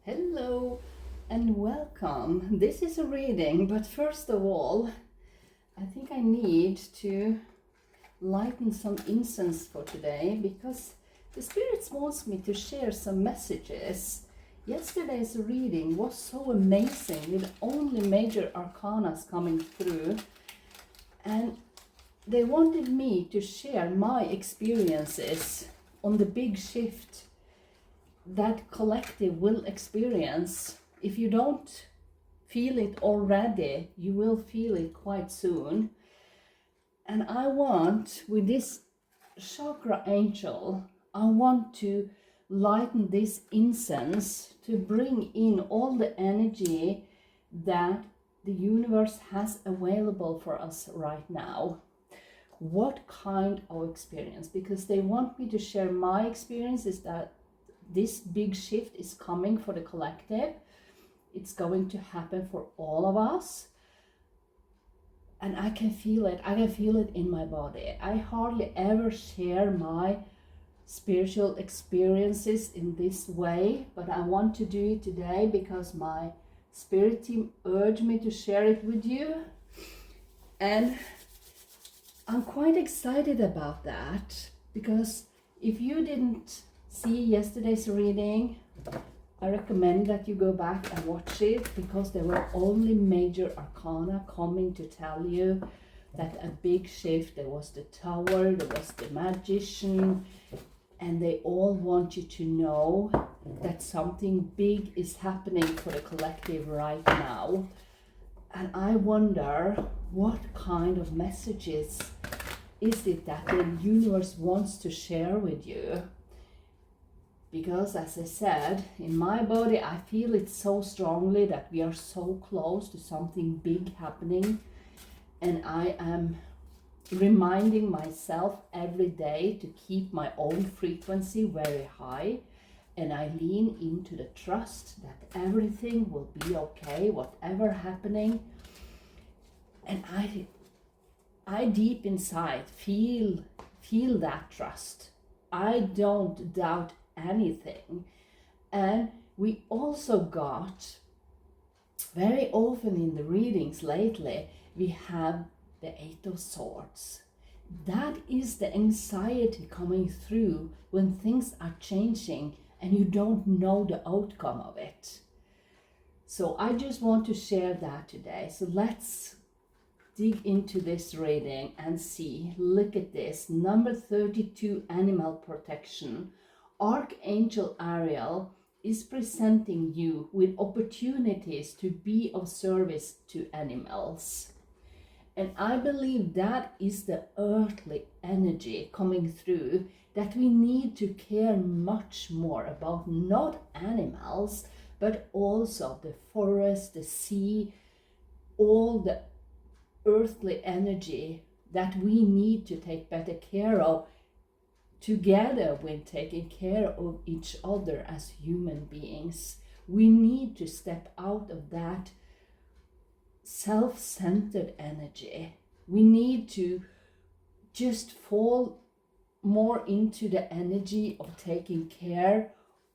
Hello and welcome. This is a reading, but first of all, I think I need to lighten some incense for today because the Spirits wants me to share some messages. Yesterday's reading was so amazing with only major arcanas coming through, and they wanted me to share my experiences on the big shift that collective will experience. If you don't feel it already, you will feel it quite soon. And I want, with this chakra angel, I want to lighten this incense to bring in all the energy that the universe has available for us right now. What kind of experience? Because they want me to share my experiences that this big shift is coming for the collective. It's going to happen for all of us. And I can feel it. I can feel it in my body. I hardly ever share my spiritual experiences in this way, but I want to do it today because my spirit team urged me to share it with you. And I'm quite excited about that because if you didn't see yesterday's reading, I recommend that you go back and watch it because there were only major arcana coming to tell you that a big shift. There was the Tower, there was the Magician, and they all want you to know that something big is happening for the collective right now. And I wonder what kind of messages is it that the universe wants to share with you. Because as I said, in my body, I feel it so strongly that we are so close to something big happening. And I am reminding myself every day to keep my own frequency very high. And I lean into the trust that everything will be okay, whatever happening. And I deep inside feel that trust. I don't doubt anything. And we also got, very often in the readings lately, we have the Eight of Swords. That is the anxiety coming through when things are changing and you don't know the outcome of it. So I just want to share that today. So let's dig into this reading and see. Look at this. Number 32, Animal Protection. Archangel Ariel is presenting you with opportunities to be of service to animals. And I believe that is the earthly energy coming through, that we need to care much more about not animals, but also the forest, the sea, all the earthly energy that we need to take better care of, together with taking care of each other as human beings. We need to step out of that self-centered energy. We need to just fall more into the energy of taking care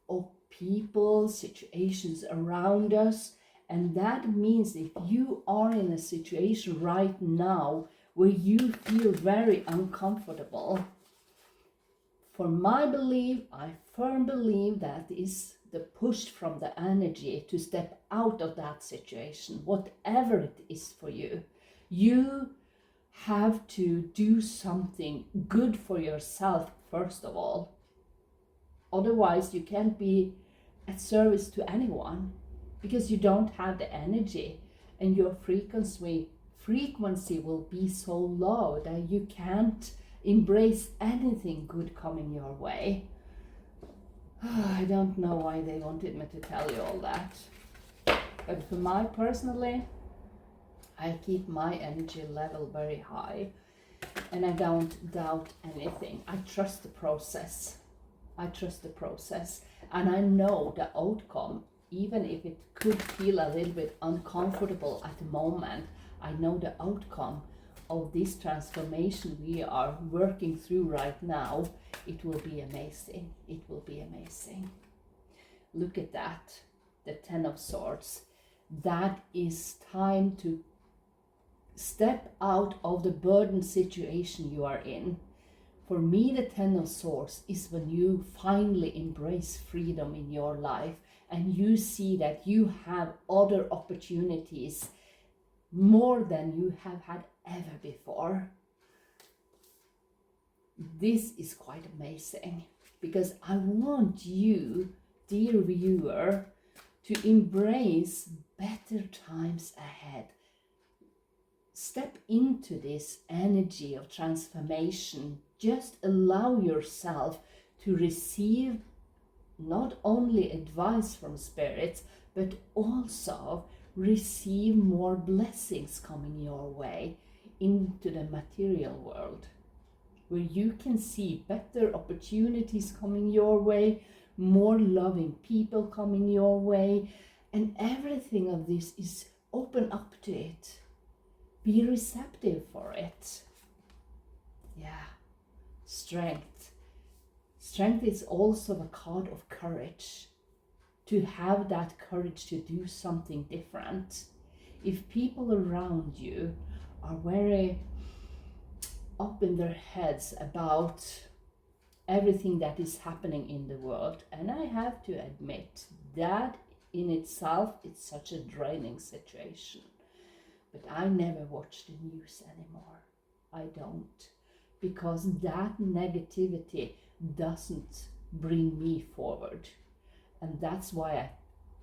of people, situations around us. And that means if you are in a situation right now where you feel very uncomfortable, for my belief, I firmly believe that is the push from the energy to step out of that situation, whatever it is for you. You have to do something good for yourself, first of all. Otherwise, you can't be at service to anyone because you don't have the energy, and your frequency will be so low that you can't embrace anything good coming your way. I don't know why they wanted me to tell you all that. But for my personally, I keep my energy level very high and I don't doubt anything. I trust the process. And I know the outcome, even if it could feel a little bit uncomfortable at the moment. I know the outcome of this transformation we are working through right now. It will be amazing. Look at that. the Ten of Swords, that is time to step out of the burden situation you are in. For me, the Ten of Swords is when you finally embrace freedom in your life and you see that you have other opportunities more than you have had ever before. This is quite amazing, because I want you, dear viewer, to embrace better times ahead. Step into this energy of transformation. Just allow yourself to receive not only advice from spirits, but also receive more blessings coming your way into the material world, where you can see better opportunities coming your way, more loving people coming your way, and everything of this is open up to it. Be receptive for it. Yeah. Strength. Strength is also a card of courage. To have that courage to do something different. If people around you are very up in their heads about everything that is happening in the world, and I have to admit that in itself it's such a draining situation, but I never watch the news anymore. I don't, because that negativity doesn't bring me forward, and that's why I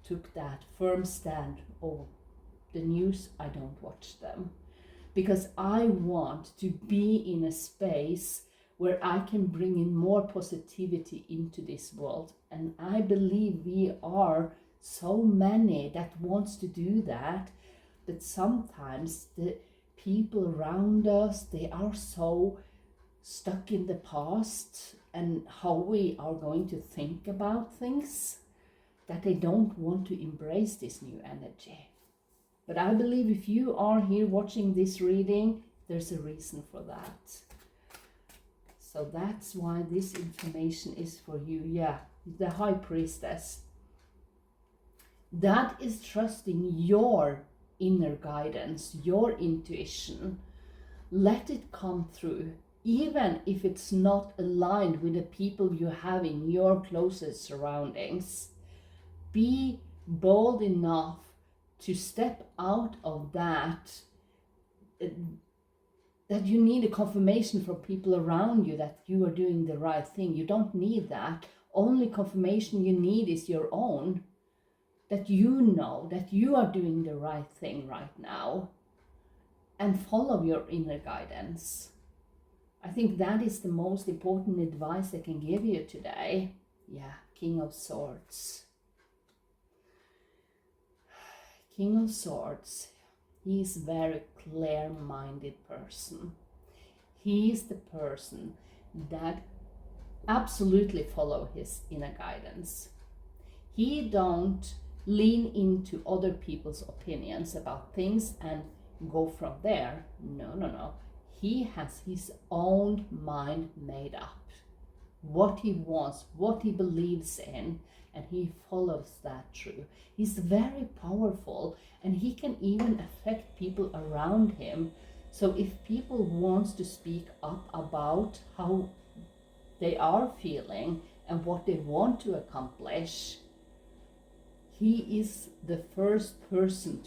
took that firm stand. Oh, the news, I don't watch them, because I want to be in a space where I can bring in more positivity into this world. And I believe we are so many that wants to do that, but sometimes the people around us, they are so stuck in the past and how we are going to think about things, that they don't want to embrace this new energy. But I believe if you are here watching this reading, there's a reason for that. So that's why this information is for you. Yeah, the High Priestess. That is trusting your inner guidance, your intuition. Let it come through, even if it's not aligned with the people you have in your closest surroundings. Be bold enough to step out of that you need a confirmation from people around you that you are doing the right thing. You don't need that. Only confirmation you need is your own, that you know that you are doing the right thing right now, and follow your inner guidance. I think that is the most important advice I can give you today. Yeah, King of Swords. King of Swords. He is a very clear-minded person. He is the person that absolutely follow his inner guidance. He don't lean into other people's opinions about things and go from there. No. He has his own mind made up. What he wants, what he believes in, and he follows that through. He's very powerful, and he can even affect people around him. So if people want to speak up about how they are feeling and what they want to accomplish, he is the first person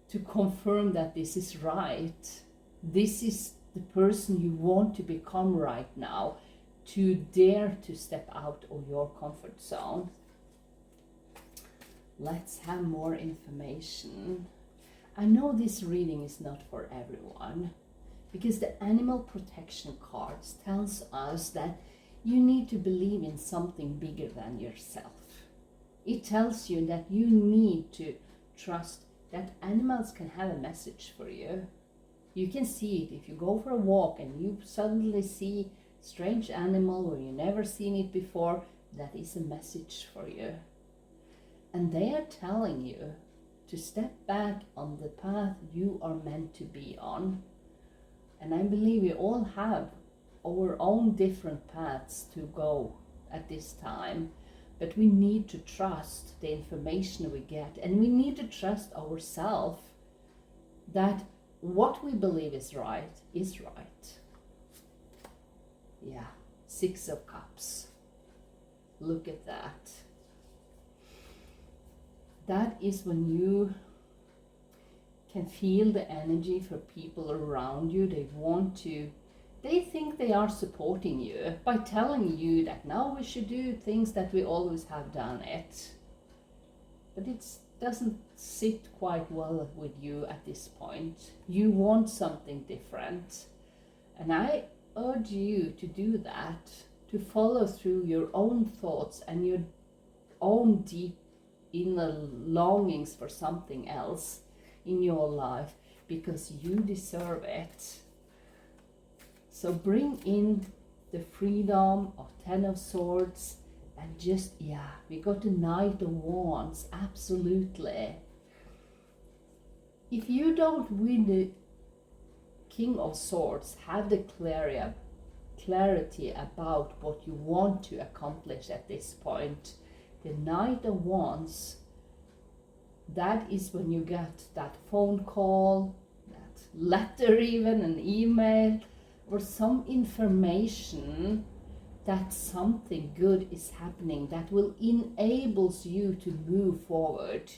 to confirm that this is right. This is the person you want to become right now, to dare to step out of your comfort zone. Let's have more information. I know this reading is not for everyone, because the animal protection cards tells us that you need to believe in something bigger than yourself. It tells you that you need to trust that animals can have a message for you. You can see it if you go for a walk and you suddenly see a strange animal where you've never seen it before. That is a message for you. And they are telling you to step back on the path you are meant to be on. And I believe we all have our own different paths to go at this time. but we need to trust the information we get, and we need to trust ourselves that what we believe is right is right. Yeah, 6 of Cups. Look at that. That is when you can feel the energy for people around you. They think they are supporting you by telling you that now we should do things that we always have done it. But it doesn't sit quite well with you at this point. You want something different. And I urge you to do that, to follow through your own thoughts and your own deep inner longings for something else in your life, because you deserve it. So bring in the freedom of 10 of Swords, and just, we got the Knight of Wands, absolutely. If you don't win the King of Swords, have the clarity about what you want to accomplish at this point. The Knight of Wands, that is when you get that phone call, that letter, even an email, or some information that something good is happening that will enable you to move forward,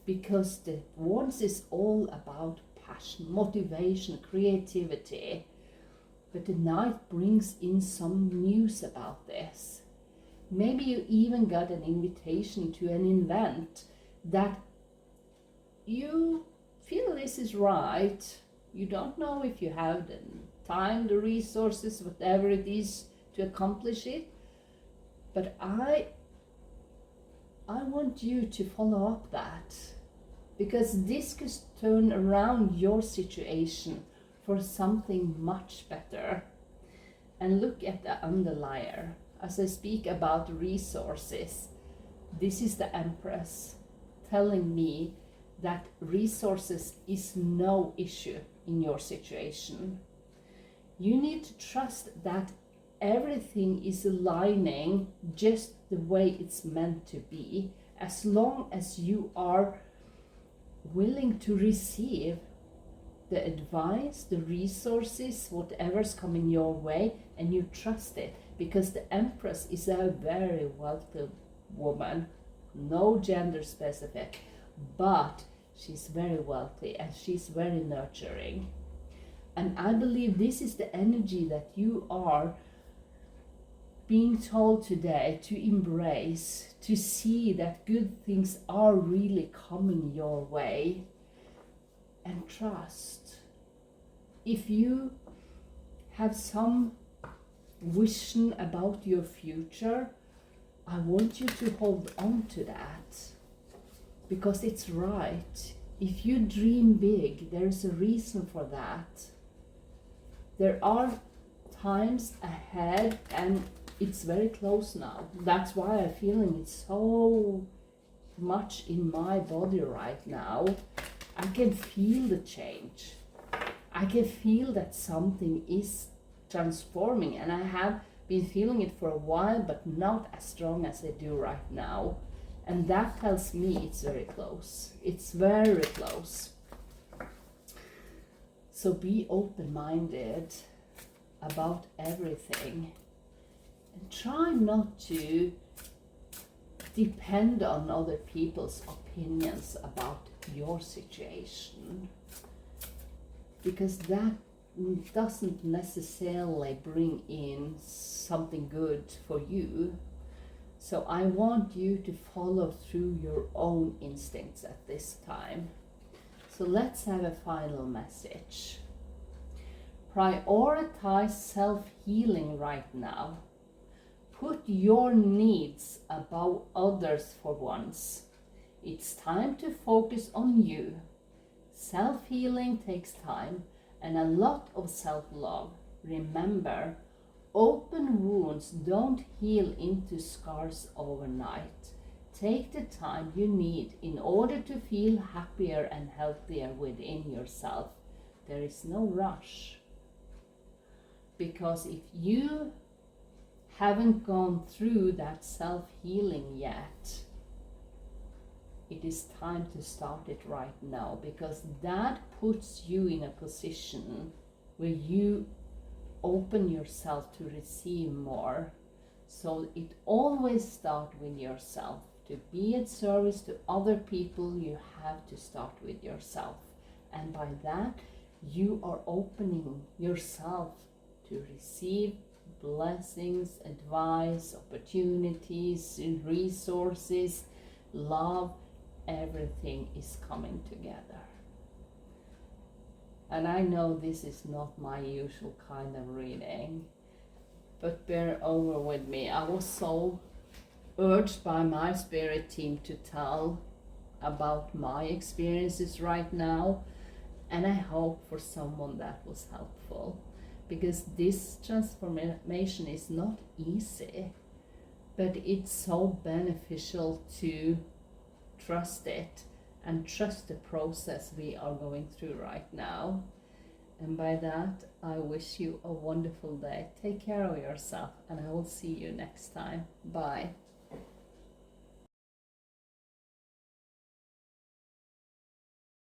because the Wands is all about passion, motivation, creativity. But the Knight brings in some news about this. Maybe you even got an invitation to an event that you feel this is right. You don't know if you have the time, the resources, whatever it is to accomplish it. But I want you to follow up that, because this could turn around your situation for something much better. And look at the underlier. As I speak about resources, this is the Empress telling me that resources is no issue in your situation. You need to trust that everything is aligning just the way it's meant to be, as long as you are willing to receive the advice, the resources, whatever's coming your way, and you trust it. Because the Empress is a very wealthy woman, no gender specific, but she's very wealthy and she's very nurturing. And I believe this is the energy that you are being told today to embrace, to see that good things are really coming your way. And trust. If you have some vision about your future, I want you to hold on to that, because it's right. If you dream big, there's a reason for that. There are times ahead, and it's very close now. That's why I'm feeling it so much in my body right now. I can feel the change. I can feel that something is transforming, and I have been feeling it for a while, but not as strong as I do right now. And that tells me it's very close. It's very close. So be open-minded about everything. And try not to depend on other people's opinions about your situation, because that doesn't necessarily bring in something good for you. So I want you to follow through your own instincts at this time. So let's have a final message. Prioritize self-healing right now. Put your needs above others for once. It's time to focus on you. Self-healing takes time and a lot of self-love. Remember, open wounds don't heal into scars overnight. Take the time you need in order to feel happier and healthier within yourself. There is no rush. Because if you haven't gone through that self-healing yet, it is time to start it right now, because that puts you in a position where you open yourself to receive more. So it always starts with yourself. To be at service to other people, you have to start with yourself. And by that, you are opening yourself to receive blessings, advice, opportunities, resources, love. Everything is coming together. And I know this is not my usual kind of reading, but bear over with me. I was so urged by my spirit team to tell about my experiences right now, and I hope for someone that was helpful, because this transformation is not easy, but it's so beneficial to trust it and trust the process we are going through right now. And by that, I wish you a wonderful day. Take care of yourself, and I will see you next time. Bye.